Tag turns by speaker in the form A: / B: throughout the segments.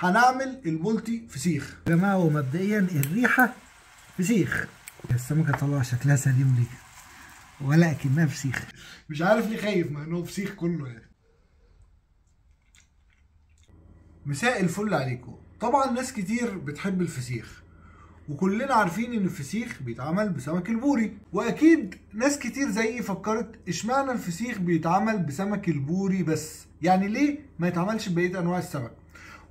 A: هنعمل البلطي فسيخ
B: يا جماعه. ومبدئيا الريحه فسيخ، السمكه طلع شكلها سليم ليه ولا اكنها فسيخ.
A: مش عارف ليه خايف مع انه فسيخ كله يعني. مساء الفل عليكم. طبعا ناس كتير بتحب الفسيخ، وكلنا عارفين ان الفسيخ بيتعمل بسمك البوري، واكيد ناس كتير زيي فكرت اشمعنى الفسيخ بيتعمل بسمك البوري بس، يعني ليه ما يتعملش ببقيه انواع السمك؟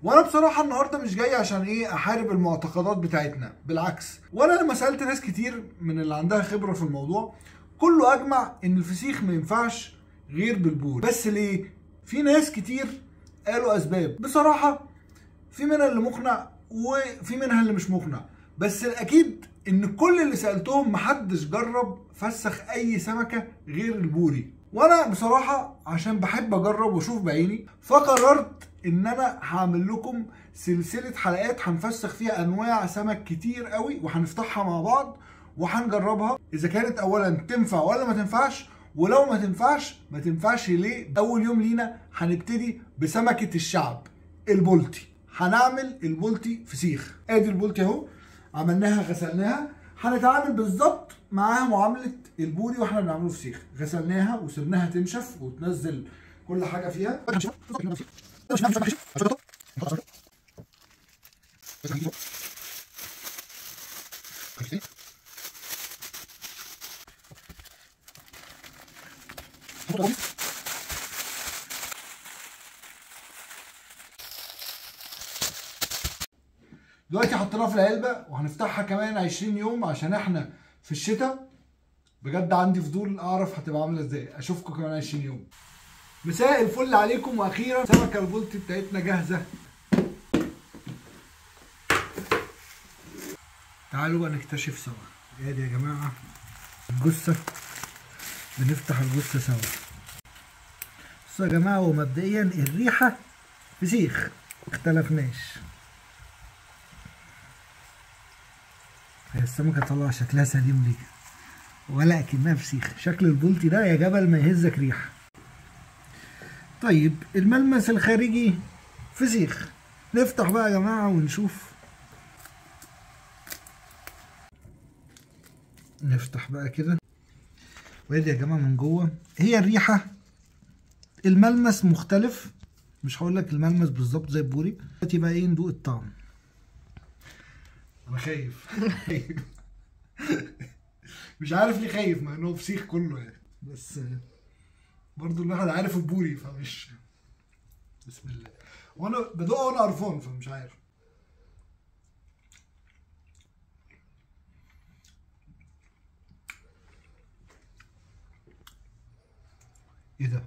A: وانا بصراحه النهارده مش جاي عشان احارب المعتقدات بتاعتنا، بالعكس. وانا لما سالت ناس كتير من اللي عندها خبره في الموضوع كله اجمع ان الفسيخ ما ينفعش غير بالبوري. بس ليه؟ في ناس كتير قالوا اسباب، بصراحه في منها اللي مقنع وفي منها اللي مش مقنع، بس الاكيد ان كل اللي سالتهم محدش جرب فسخ اي سمكه غير البوري. وانا بصراحه عشان بحب اجرب واشوف بعيني، فقررت ان انا هعمل لكم سلسله حلقات هنفسخ فيها انواع سمك كتير قوي، وهنفتحها مع بعض وهنجربها اذا كانت اولا تنفع ولا ما تنفعش، ولو ما تنفعش ما تنفعش ليه. اول يوم لينا هنبتدي بسمكه الشعب البلطي. هنعمل البلطي فسيخ. ادي البلطي اهو، عملناها غسلناها، هنتعامل بالظبط معاها معامله البوري واحنا بنعمله فسيخ. غسلناها وسبناها تنشف وتنزل كل حاجه فيها. دلوقتي حطيناها في العلبه وهنفتحها كمان 20 يوم عشان احنا في الشتاء. بجد عندي فضول اعرف هتبقى عامله ازاي. اشوفكم كمان 20 يوم. مساء الفل عليكم، واخيرا سمكه البلطي بتاعتنا جاهزه. تعالوا بقى نكتشف سوا. ادي يا جماعه الجثه، بنفتح الجثه سوا. بصوا يا جماعه، ومبدئيا الريحه فسيخ، مختلفناش. هي السمكه طلع شكلها سليم ليه ولا اكنها فسيخ. شكل البلطي ده يا جبل ما يهزك ريحه. طيب الملمس الخارجي فسيخ. نفتح بقى يا جماعه ونشوف. نفتح بقى كده، وادي يا جماعه من جوه. هي الريحه الملمس مختلف، مش هقول لك الملمس بالظبط زي البوري. دلوقتي بقى ايه، ندوق الطعم. انا خايف. مش عارف ليه خايف مع انه فسيخ كله يعني، بس برضه الواحد عارف البوري فمش. بسم الله. وانا بدوقها وانا قرفان فمش عارف. ايه ده؟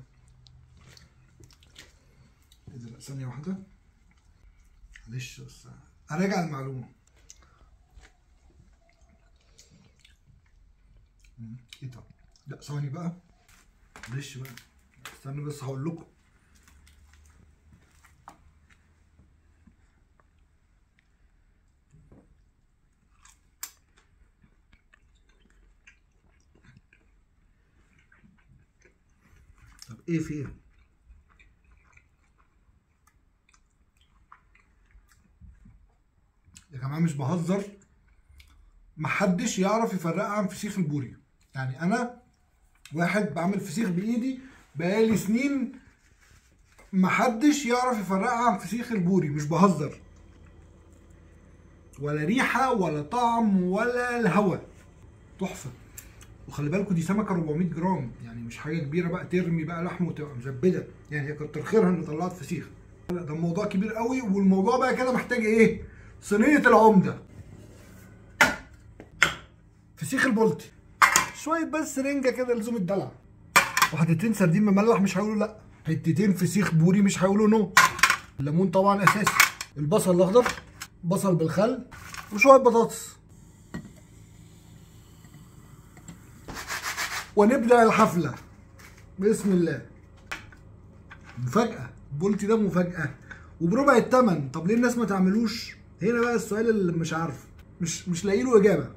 A: ايه ده؟ لا ثانية واحدة معلش بس اراجع المعلومة. ايه ده؟ لا ثواني بقى معلش بقى، استنى بس هقول لكم. طب ايه في ايه؟ يا جماعه مش بهزر، محدش يعرف يفرقها عن فسيخ البوري. يعني انا واحد بعمل فسيخ بايدي بقالي سنين، محدش يعرف يفرقها عن فسيخ البوري، مش بهزر. ولا ريحه ولا طعم ولا الهوا. تحفه. وخلي بالكوا دي سمكه 400 جرام، يعني مش حاجه كبيره بقى ترمي بقى لحم وتبقى مزبده، يعني هي كتر خيرها ان طلعت فسيخ. لا ده الموضوع كبير قوي، والموضوع بقى كده محتاج ايه؟ صينيه العمده. فسيخ البلطي شويه بس رنجه كده لزوم الدلع، وحتتين سردين مملح مش هيقولوا لا، حتتين فسيخ بوري مش هيقولوا نو. الليمون طبعا اساسي، البصل الاخضر، بصل بالخل، وشويه بطاطس. ونبدا الحفله بسم الله. مفاجاه، البلطي ده مفاجاه وبربع الثمن. طب ليه الناس ما تعملوش؟ هنا بقى السؤال اللي مش عارف، مش لاقي له اجابه.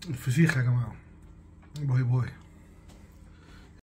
A: الفسيخ يا جماعه. باي باي.